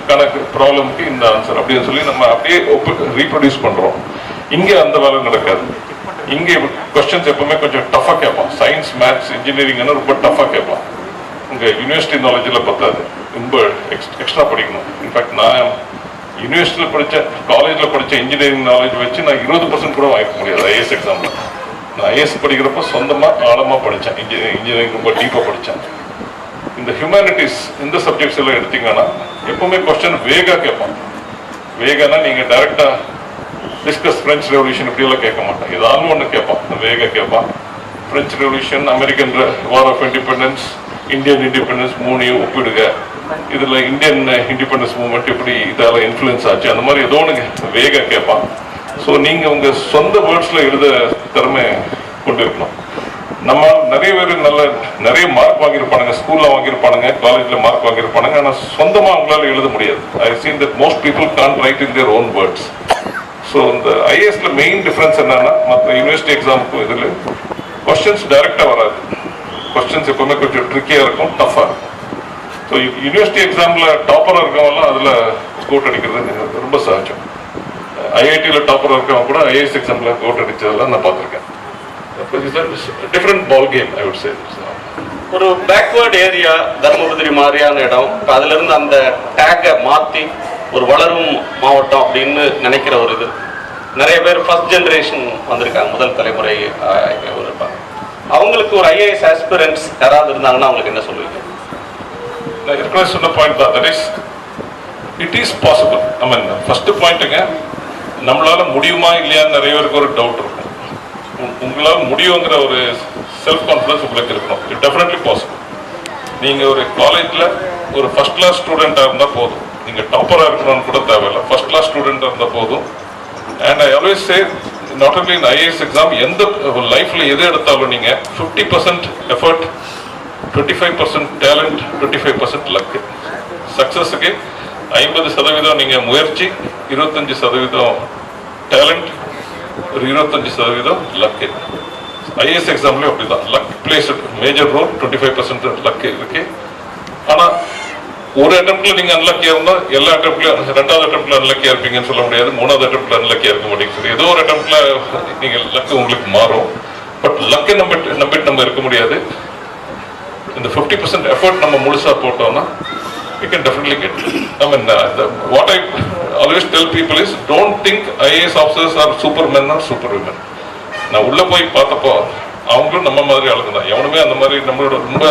கணக்கு ப்ராப்ளம்க்கு இந்த ஆன்சர் அப்படின்னு சொல்லி நம்ம அப்படியே ரீப்ரொடியூஸ் பண்றோம். இங்க அந்த வேலை நடக்காது. இங்க கொஸ்டின்ஸ் எப்பவுமே கொஞ்சம் டஃபா கேட்பான். சயின்ஸ், மேத்ஸ், இன்ஜினியரிங்னு ரொம்ப டஃபா கேட்பான். உங்க யூனிவர்சிட்டி நாலேஜில் பத்தாது, ரொம்ப எக்ஸ்ட்ரா படிக்கணும். இன்ஃபேக்ட் நான் யூனிவர்சிட்டியில் படித்த, காலேஜில் படித்த இன்ஜினியரிங் நாலேஜ் வச்சு நான் 20% கூட வாங்கிக்க முடியாது ஐஏஎஸ் எக்ஸாமில். நான் ஐஏஎஸ் படிக்கிறப்ப சொந்தமாக ஆழமாக படித்தேன். இன்ஜினியரிங் ரொம்ப டீப்பாக படித்தேன். இந்த ஹியூமனிட்டிஸ் இந்த சப்ஜெக்ட்ஸ் எல்லாம் எடுத்தீங்கன்னா எப்பவுமே கொஸ்டின் வேகா கேட்பான். வேகானா நீங்கள் டைரெக்டாக டிஸ்கஸ் பிரெஞ்சு ரெவல்யூஷன் இப்படியெல்லாம் கேட்க மாட்டேன். ஏதாவது ஒன்று கேட்பான், வேக கேட்பான். French revolution, American war of independence, Indian independence, மூணையும் ஒப்பிடுக. இதில் இந்தியன் இண்டிபெண்டன்ஸ் மூவ்மெண்ட் இப்படி இதால் இன்ஃப்ளூயன்ஸ் ஆச்சு, அந்த மாதிரி ஏதோ ஒன்று வேக கேட்பான். ஸோ நீங்கள் உங்கள் சொந்த வேர்ட்ஸில் எழுத திறமை கொண்டு இருக்கணும். நம்ம நிறைய பேர் நிறைய மார்க் வாங்கியிருப்பானுங்க, ஸ்கூலில் வாங்கியிருப்பானுங்க, காலேஜில் மார்க் வாங்கியிருப்பானுங்க. ஆனால் சொந்தமாக அவங்களால எழுத முடியாது. I seen that most people can't write in their own words. So இந்த ஐஏஎஸ்ல மெயின் டிஃபரன்ஸ் என்னன்னா, மற்ற யூனிவர்சிட்டி எக்ஸாமுக்கும் இதில் கொஸ்டின்ஸ் டைரக்டாக வராது. கொஸ்டின்ஸ் எப்பவுமே கொஞ்சம் ட்ரிக்கியாக இருக்கும், டஃப்பாக இருக்கும். ஸோ யூனிவர்சிட்டி எக்ஸாமில் டாப்பராக இருக்கவங்கலாம் அதில் கோட் அடிக்கிறது ரொம்ப சகஜம். ஐஐடியில் டாப்பராக இருக்கவங்க கூட ஐஏஎஸ் எக்ஸாமில் கோட் அடித்ததெல்லாம் நான் பார்த்துருக்கேன். Different ball game I would say. ஒரு பேக்வேர்டு ஏரியா தர்மபுரி மாதிரியான இடம், அதுலேருந்து அந்த டேக்கை மாற்றி ஒரு வளரும் மாவட்டம் அப்படின்னு நினைக்கிற ஒரு இது. நிறைய பேர் ஃபர்ஸ்ட் ஜென்ரேஷன் வந்திருக்காங்க, முதல் தலைமுறை இருப்பாங்க. அவங்களுக்கு ஒரு ஐஏஎஸ் ஆஸ்பிரன்ட்ஸ் யாராவது இருந்தாங்கன்னா அவங்களுக்கு என்ன சொல்லுவீங்க? நான் ஏற்கனவே சொன்ன பாயிண்ட் தான், that is it is possible. I mean first பாயிண்ட்டுங்க, நம்மளால முடியுமா இல்லையான்னு நிறைய பேருக்கு ஒரு டவுட் இருக்கும். உங்களால் முடியுங்கிற ஒரு செல்ஃப் கான்ஃபிடன்ஸ் உங்களுக்கு இருக்கணும். It definitely possible. நீங்கள் ஒரு காலேஜில் ஒரு ஃபர்ஸ்ட் கிளாஸ் ஸ்டூடெண்ட்டாக இருந்தால் போதும். நீங்கள் டாப்பராக இருக்கணும்னு கூட தேவையில்லை, ஃபர்ஸ்ட் கிளாஸ் ஸ்டூடெண்ட்டாக இருந்தால் போதும். And I always say, not only in IAS exam, எந்த லைஃப்பில் எது எடுத்தாலும் நீங்கள் 50% எஃபர்ட், 25% டேலண்ட், 25% லக்கு. சக்ஸஸுக்கு 50% நீங்கள் முயற்சி, 25% டேலண்ட், ஒரு 25% லக்கு. ஐஏஎஸ் எக்ஸாம்லேயும் அப்படி தான். Luck plays major role, 25% luck இருக்கு. ஆனால் ஒரு அட்டம்ப்ட்ல நீங்க அன்லக்கியா இருந்தா எல்லா அட்டம்ப்ட்லயும், ரெண்டாவது அட்டம்ப்ட்ல அன்லக்கியா இருப்பீங்கன்னு சொல்ல முடியாது, மூணாவது அட்டம்ப்ட்ல அன்லக்கியா இருக்க மாட்டீங்க. சரி, ஏதோ ஒரு அட்டம்ப்ட்ல நீங்க லக்கு உங்களுக்கு மாறும். பட் லக்கை நம்பிட்டு நம்ம இருக்க முடியாது. இந்த 50% எஃபர்ட் நம்ம முழுசா போட்டோம்னா we can definitely get it. I mean, what I always tell people is, don't think IAS officers are supermen or superwomen. நான் உள்ள போய் பார்த்தப்போ அவங்களும் நம்ம மாதிரி ஆளுங்க தான். எவனுமே அந்த மாதிரி நம்மளோட ரொம்ப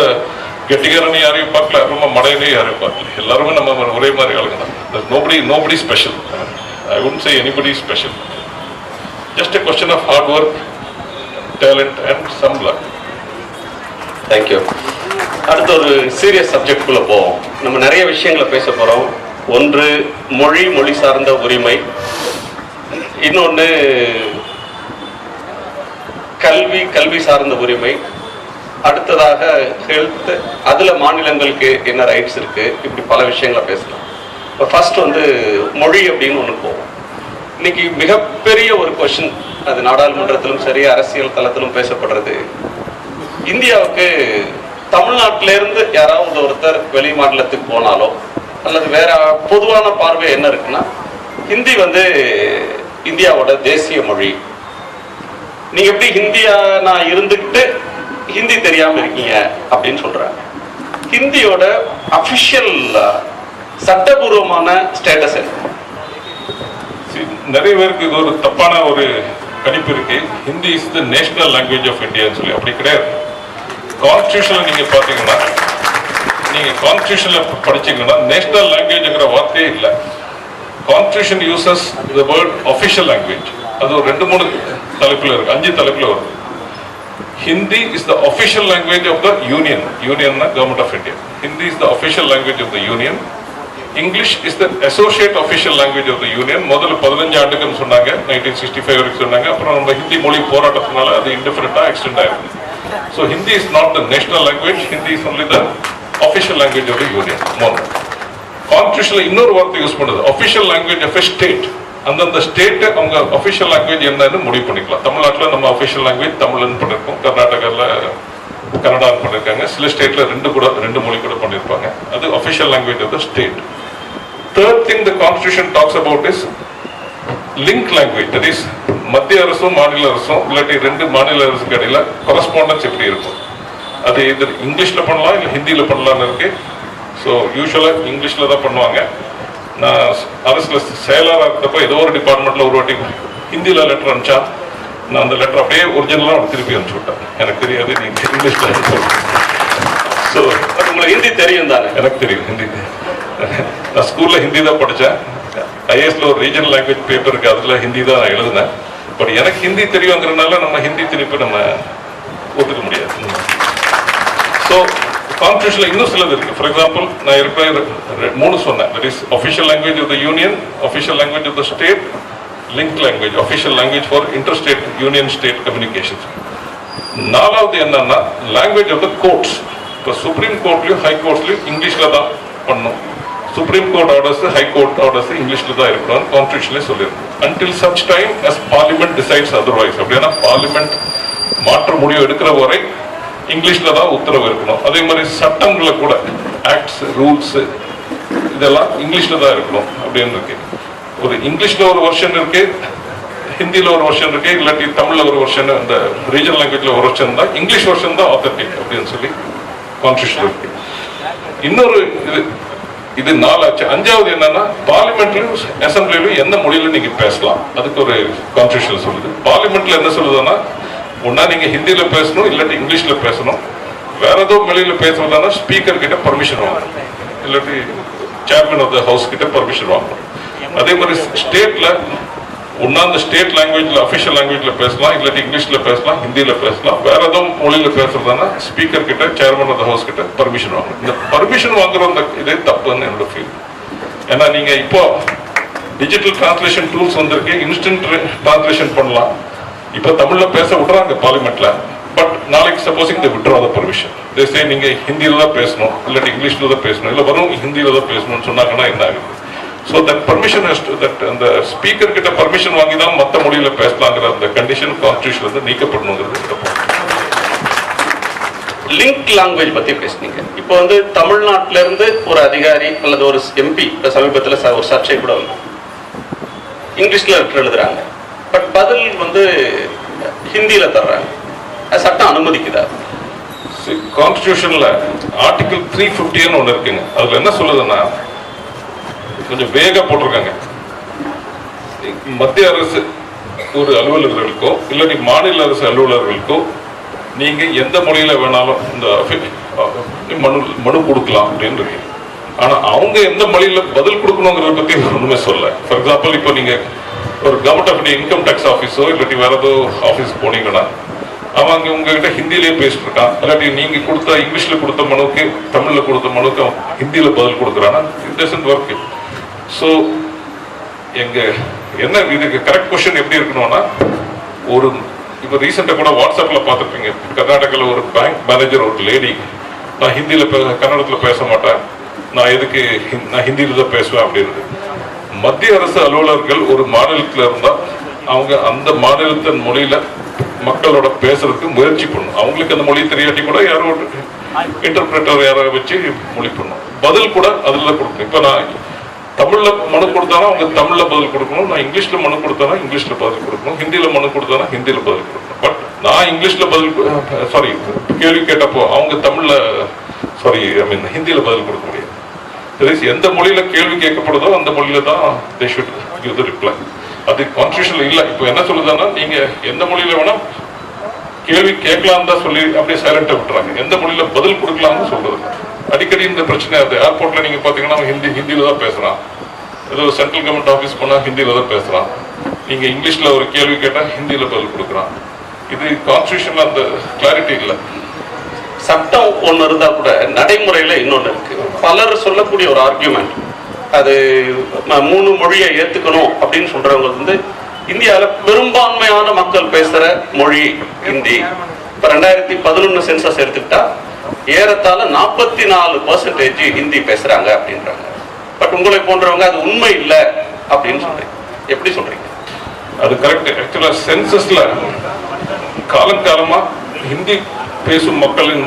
கெட்டிகாரனு யாரையும் பார்க்கல, ரொம்ப மடையனே யாரையும் பார்க்கல. எல்லாருமே நம்ம ஒரே மாதிரி ஆளுங்க தான். nobody special. I wouldn't say anybody special. Just a question of hard work, talent and some luck. Thank you. அடுத்த ஒரு சீரியஸ் சப்ஜெக்ட் குள்ள போவோம். நம்ம நிறைய விஷயங்களை பேச போறோம். ஒன்று மொழி சார்ந்த உரிமை, இன்னொன்று கல்வி சார்ந்த உரிமை, அடுத்ததாக ஹெல்த், அதுல மாநிலங்களுக்கு என்ன ரைட்ஸ் இருக்கு, இப்படி பல விஷயங்களை பேசலாம். இப்போ ஃபர்ஸ்ட் மொழி அப்படின்னு ஒன்று போவோம். இன்னைக்கு மிகப்பெரிய ஒரு கொஸ்டின், அது நாடாளுமன்றத்திலும் சரி அரசியல் தளத்திலும் பேசப்படுறது, இந்தியாவுக்கு தமிழ்நாட்டிலேருந்து யாராவது ஒருத்தர் வெளி மாநிலத்துக்கு போனாலோ அல்லது வேற பொதுவான பார்வை என்ன இருக்குன்னா, ஹிந்தி இந்தியாவோட தேசிய மொழி. நீங்க எப்படி ஹிந்தியா நான் இருந்துக்கிட்டு ஹிந்தி தெரியாம இருக்கீங்க அப்படின்னு சொல்றாங்க. ஹிந்தியோட அபிஷியல் சட்டபூர்வமான ஸ்டேட்டஸ் என்ன? நிறைய பேருக்கு இது ஒரு தப்பான ஒரு கணிப்பு இருக்கு. Hindi is the national language of இந்தியான்னு சொல்லி. அப்படி கிடையாது. கான்ஸ்டியூஷன்ல நீங்க பாத்தீங்கன்னா, நீங்க கான்ஸ்டியூஷன்ல படிச்சீங்கன்னா நேஷனல் லாங்குவேஜ்ங்கிற வார்த்தையே இல்லை. Constitution uses the word official language. அது ஒரு 2-3 தலைப்புல இருக்கு, 5 தலைப்புல வரும். Hindi is the official language of the Union. Union na Government of India. Hindi is the official language of the Union. English is the associate official language of the Union. முதல்ல 15 ஆண்டுகள் சொன்னாங்க, 1965 வரைக்கும் சொன்னாங்க. அப்புறம் நம்ம ஹிந்தி மொழி போராட்டத்தினால அது இன்டிஃபரண்டா எக்ஸ்டெண்ட் ஆயிருக்கு. So Hindi is not the national language. Hindi is only the official language of the Union. கான்ஸ்டியூஷன்ல இன்னொரு வார்த்தை யூஸ் பண்ணுது, official language of a state. அந்தந்த ஸ்டேட் அவங்க அஃபிஷியல் லாங்குவேஜ் என்னன்னு முடிவு பண்ணிக்கலாம். தமிழ்நாட்டில் நம்ம அஃபிஷியல் லாங்குவேஜ் தமிழ்னு பண்ணியிருக்கோம், கர்நாடகாவில் கன்னடான்னு பண்ணியிருக்காங்க, சில ஸ்டேட்ல 2 மொழி கூட பண்ணியிருப்பாங்க. அது official language of the state. Third thing the constitution talks about is link language, that is மத்திய அரசும் மாநில அரசும் இல்லாட்டி ரெண்டு மாநில அரசுக்கு இடையில correspondence எப்படி இருக்கும், அது இது இங்கிலீஷ்ல பண்ணலாம் இல்லை ஹிந்தியில பண்ணலாம்னு இருக்கு. ஸோ யூஸ்வலாக இங்கிலீஷ்ல தான் பண்ணுவாங்க. நான் அரசுல செயலாளராக இருந்தப்போ ஏதோ ஒரு டிபார்ட்மெண்ட்ல ஒரு வாட்டி ஹிந்தியில லெட்டர் அனுப்பிச்சா நான் அந்த லெட்டர் அப்படியே ஒரிஜினலாக திருப்பி அனுப்பிச்சு விட்டேன். எனக்கு தெரியாது நீங்க இங்கிலீஷ்ல ஸோ உங்களுக்கு ஹிந்தி தெரியும் தானே? எனக்கு தெரியும் ஹிந்தி. நான் ஸ்கூல்ல ஹிந்தி தான் படித்தேன். ஐஏஎஸ்ல ஒரு ரீஜனல் லாங்குவேஜ் பேப்பர் இருக்கு, அதுல ஹிந்தி தான் நான் எழுதினேன். பட் எனக்கு ஹிந்தி தெரியுங்கிறதுனால நம்ம ஹிந்தி திருப்பி நம்ம ஒத்துக்க முடியாது. ஸோ கான்ஸ்டியூஷன்ல இன்னும் சிலது இருக்கு. ஃபார் எக்ஸாம்பிள் நான் இருக்கிற மூணு சொன்னேன். That is official language of the union, official language of the state, link language, official language for inter state union state communications. நாலாவது என்னன்னா லாங்குவேஜ் ஆஃப் த கோர்ட்ஸ். இப்போ சுப்ரீம் கோர்ட்லயும் ஹை கோர்ட்லயும் இங்கிலீஷ்ல தான் பண்ணும். Supreme court orders, high court orders இங்கிலீஷ்ல தான் இருக்கணும் கான்ஸ்டியூஷன்லேயே சொல்லியிருக்கும். Until such time as parliament decides otherwise. அப்படின்னா பார்லிமெண்ட் மாற்ற முடிவு எடுக்கிற வரை இங்கிலீஷ்ல தான் உத்தரவு இருக்கணும். அதே மாதிரி சட்டங்களை கூட ஆக்ட்ஸ், ரூல்ஸ் இதெல்லாம் இங்கிலீஷ்ல தான் இருக்கணும் அப்படின்னு இருக்கு. ஒரு இங்கிலீஷ்ல ஒரு வெர்ஷன் இருக்கு, ஹிந்தியில ஒரு வெர்ஷன் இருக்கு, இல்லாட்டி தமிழ்ல ஒரு வெர்ஷன், அந்த ரீஜனல் லாங்குவேஜ்ல ஒரு வெர்ஷன் தான், இங்கிலீஷ் வெர்ஷன் தான் ஆத்தென்டிக் அப்படின்னு சொல்லி கான்ஸ்டியூஷன் இருக்கு. இன்னொரு இது நாலாச்சு. அஞ்சாவது என்னன்னா பார்லிமெண்ட்லயும் அசம்பிளிலும் எந்த மொழியில நீங்க பேசலாம், அதுக்கு ஒரு கான்ஸ்டியூஷன் சொல்லுது. பார்லிமெண்ட்ல என்ன சொல்லுதுன்னா ஒன்னா நீங்க ஹிந்தியில பேசணும் இல்லாட்டி இங்கிலீஷ்ல பேசணும். வேற ஏதோ மொழியில பேசுறதுனா ஸ்பீக்கர் கிட்ட பர்மிஷன் வாங்கணும், இல்லாட்டி சேர்மன் ஆஃப் த ஹவுஸ் கிட்ட பர்மிஷன் வாங்கணும். அதே மாதிரி ஸ்டேட்ல ஒன்னா அந்த ஸ்டேட் லாங்குவேஜ்ல அஃபிஷியல் லாங்குவேஜ்ல பேசலாம், இல்லாட்டி இங்கிலீஷ்ல பேசலாம், ஹிந்தியில பேசலாம். வேற ஏதோ மொழியில பேசுறதுனா ஸ்பீக்கர் கிட்ட, சேர்மன் ஆஃப் த ஹவுஸ் கிட்ட பர்மிஷன் வாங்கணும். இந்த பர்மிஷன் வாங்குற அந்த இதே தப்புன்னு என்னோட ஃபீல். ஏன்னா நீங்க இப்போ டிஜிட்டல் டிரான்ஸ்லேஷன் டூல்ஸ் வந்திருக்கு, இன்ஸ்டன்ட் டிரான்ஸ்லேஷன் பண்ணலாம். இப்போ தமிழ்ல பேச விடுறாங்க பார்லிமெண்ட்ல. பட் நாளைக்கு சப்போசிங் இந்த விட்ராத பர்மிஷன் தேசே நீங்க ஹிந்தியில தான் பேசணும் இல்லாட்டி இங்கிலீஷ்ல தான் பேசணும், இல்லை வரும் ஹிந்தியில தான் பேசணும்னு சொன்னாங்கன்னா என்ன ஆகுது? ஸோ தட் பர்மிஷன் தட் அந்த ஸ்பீக்கர் கிட்ட பர்மிஷன் வாங்கி தான் மற்ற மொழியில பேசலாங்கிற அந்த கண்டிஷன் கான்ஸ்டியூஷன்ல இருந்து நீக்கப்படணுங்கிறது. லிங்க் லாங்குவேஜ் பத்தி பேசுனீங்க. இப்போ வந்து தமிழ்நாட்டில இருந்து ஒரு அதிகாரி அல்லது ஒரு எம்பி சமீபத்தில் ஒரு சர்ச்சை கூட வந்து இங்கிலீஷ்ல லெட்டர் எழுதுறாங்க, பட் பதில் வந்து ஹிந்தியில தர்றாங்க. சட்டம் அனுமதிக்குதா? கான்ஸ்டியூஷன்ல ஆர்டிகல் 350 ஒன்று இருக்குங்க. அதுல என்ன சொல்லுதுன்னா கொஞ்சம் வேகா போட்டிருக்காங்க. மத்திய அரசு ஒரு அலுவலர்களுக்கோ இல்லாட்டி மாநில அரசு அலுவலர்களுக்கோ நீங்க எந்த மொழியில வேணாலும் இந்த மனு கொடுக்கலாம் அப்படின்னு இருக்கு. ஆனா அவங்க எந்த மொழியில பதில் கொடுக்கணுங்கிறத பத்தி ஒண்ணுமே சொல்ல. ஃபார் எக்ஸாம்பிள் இப்போ நீங்க ஒரு கவர்மெண்ட் ஆஃப் இன்கம் டேக்ஸ் ஆஃபீஸோ இல்லாட்டி வேற ஏதோ ஆஃபீஸ் போனீங்கன்னா அவங்க உங்ககிட்ட ஹிந்திலேயே பேசிட்டு இருக்கான், இல்லாட்டி நீங்க கொடுத்த இங்கிலீஷ்ல கொடுத்த மனுக்கு தமிழ்ல கொடுத்த மனுக்கு ஹிந்தியில பதில் கொடுக்குறான்னா இட் டசன்ட் ஒர்க். ஸோ எங்க என்ன இதுக்கு கரெக்ட் கொஸ்டின் எப்படி இருக்கணும்னா, ஒரு இப்போ ரீசெண்டாக கூட வாட்ஸ்அப்ல பார்த்துருப்பீங்க, கர்நாடகாவில் ஒரு பேங்க் மேனேஜர் ஒரு லேடி, நான் ஹிந்தியில் கன்னடத்தில் பேச மாட்டேன், நான் ஹிந்தியில தான் பேசுவேன் அப்படின்னு. மத்திய அரசு அலுவலர்கள் ஒரு மாநிலத்தில் இருந்தால் அவங்க அந்த மாநிலத்தின் மொழியில மக்களோட பேசுறதுக்கு முயற்சி பண்ணணும். அவங்களுக்கு அந்த மொழி தெரியாட்டி கூட யாரோ இன்டர்பிரேட்டர் யாரோ வச்சு மொழி பண்ணணும். பதில் கூட அதில் கொடுக்கணும். இப்போ நான் தமிழ்ல மனு கொடுத்தானா அவங்க தமிழ்ல பதில் கொடுக்கணும், நான் இங்கிலீஷ்ல மனு கொடுத்தானா இங்கிலீஷ்ல பதில் கொடுக்கணும், ஹிந்தியில மனு கொடுத்தானா ஹிந்தியில பதில் கொடுக்கணும். பட் நான் இங்கிலீஷ்ல கேள்வி கேட்டப்போ அவங்க தமிழ்ல ஹிந்தியில பதில் கொடுக்க முடியாது. எந்த மொழியில கேள்வி கேட்கப்படுதோ அந்த மொழியில தான் they should give the reply. அது கான்ஸ்டியூஷன்ல இல்ல. இப்போ என்ன சொல்லுதுன்னா நீங்க எந்த மொழியில வேணா கேள்வி கேட்கலாம் தான் சொல்லி அப்படியே சைலண்டா விட்டுறாங்க, எந்த மொழியில பதில் கொடுக்கலாம்னு சொல்றது. அடிக்கடி இந்த பிரச்சனை அது ஏர்போர்ட்ல நீங்க பாத்தீங்கன்னா ஹிந்தியில தான் பேசுறான், ஏதோ சென்ட்ரல் கவர்மெண்ட் ஆஃபீஸ் போனா ஹிந்தியில தான் பேசுறான், நீங்க இங்கிலீஷ்ல ஒரு கேள்வி கேட்டா ஹிந்தியில பதில் கொடுக்குறான். இது கான்ஸ்டியூஷன்ல அந்த கிளாரிட்டி இல்லை. சட்டம் ஒன்று இருந்தா கூட நடைமுறையில இன்னொன்று இருக்கு. பலர் சொல்லக்கூடிய ஒரு ஆர்கியூமெண்ட், அது 3 மொழியை ஏத்துக்கணும் அப்படின்னு சொல்றவங்க வந்து இந்தியாவில் பெரும்பான்மையான மக்கள் பேசுற மொழி ஹிந்தி. இப்ப 2011 சென்சஸ் எடுத்துக்கிட்டா ஏறத்தாழ 44% ஹிந்தி பேசுறாங்க அப்படின்றாங்க. பட் உங்களை போன்றவங்க அது உண்மை இல்லை அப்படின்னு சொல்றீங்க, எப்படி சொல்றீங்க? அது கரெக்ட். ஆக்சுவலா சென்சஸ்ல காலங்காலமா ஹிந்தி பேசும் மக்களின்